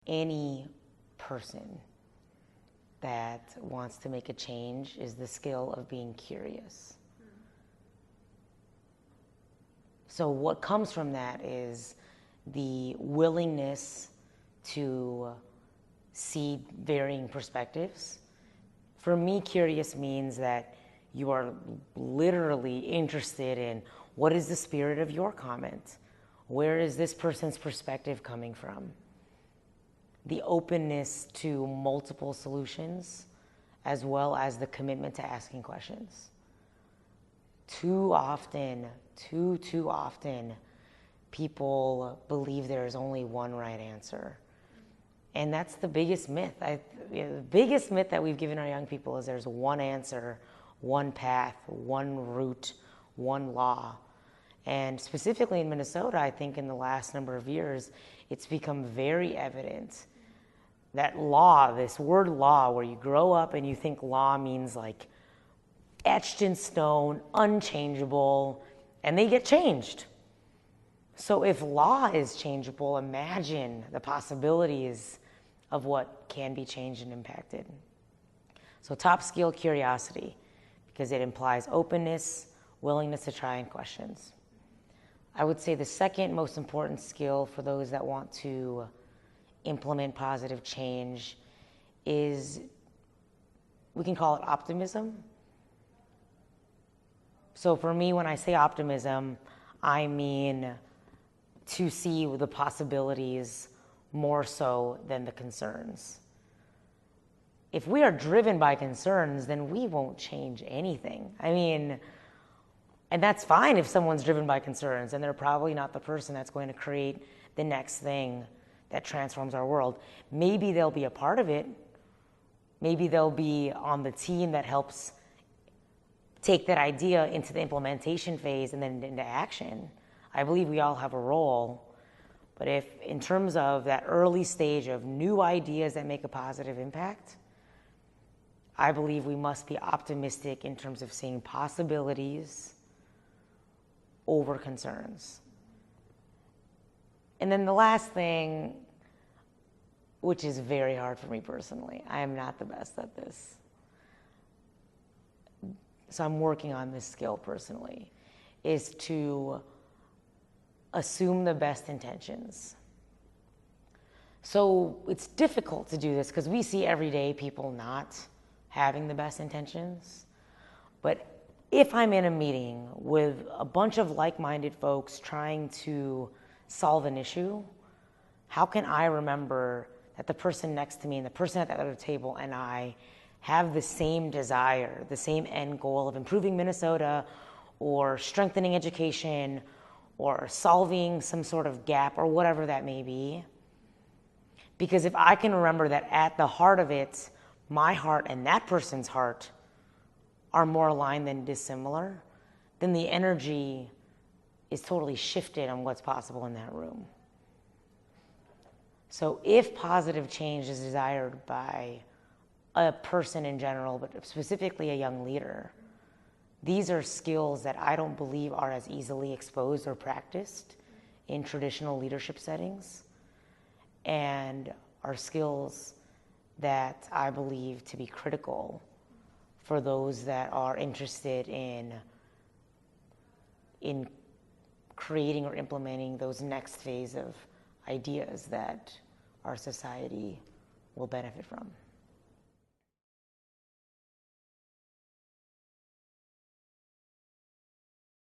any person that wants to make a change is the skill of being curious. So what comes from that is the willingness to see varying perspectives. For me, curious means that you are literally interested in what is the spirit of your comment? Where is this person's perspective coming from? The openness to multiple solutions, as well as the commitment to asking questions. Too often, people believe there is only one right answer. And that's the biggest myth. The biggest myth that we've given our young people is there's one answer, one path, one route, one law. And specifically in Minnesota, I think in the last number of years, it's become very evident that law, this word law, where you grow up and you think law means like etched in stone, unchangeable, and they get changed. So if law is changeable, imagine the possibilities of what can be changed and impacted. So top skill, curiosity, because it implies openness, willingness to try questions. I would say the second most important skill for those that want to implement positive change is, we can call it optimism. So for me, when I say optimism, I mean to see the possibilities more so than the concerns. If we are driven by concerns, then we won't change anything. I mean, and that's fine if someone's driven by concerns, and they're probably not the person that's going to create the next thing that transforms our world. Maybe they'll be a part of it. Maybe they'll be on the team that helps take that idea into the implementation phase and then into action. I believe we all have a role. But if in terms of that early stage of new ideas that make a positive impact, I believe we must be optimistic in terms of seeing possibilities over concerns. And then the last thing, which is very hard for me personally, I am not the best at this. So I'm working on this skill personally, is to assume the best intentions. So it's difficult to do this because we see every day people not having the best intentions. But if I'm in a meeting with a bunch of like-minded folks trying to solve an issue, how can I remember that the person next to me and the person at the other table and I have the same desire, the same end goal of improving Minnesota or strengthening education or solving some sort of gap or whatever that may be? Because if I can remember that at the heart of it, my heart and that person's heart are more aligned than dissimilar, then the energy is totally shifted on what's possible in that room. So if positive change is desired by a person in general, but specifically a young leader, these are skills that I don't believe are as easily exposed or practiced in traditional leadership settings, and are skills that I believe to be critical for those that are interested in creating or implementing those next phase of ideas that our society will benefit from.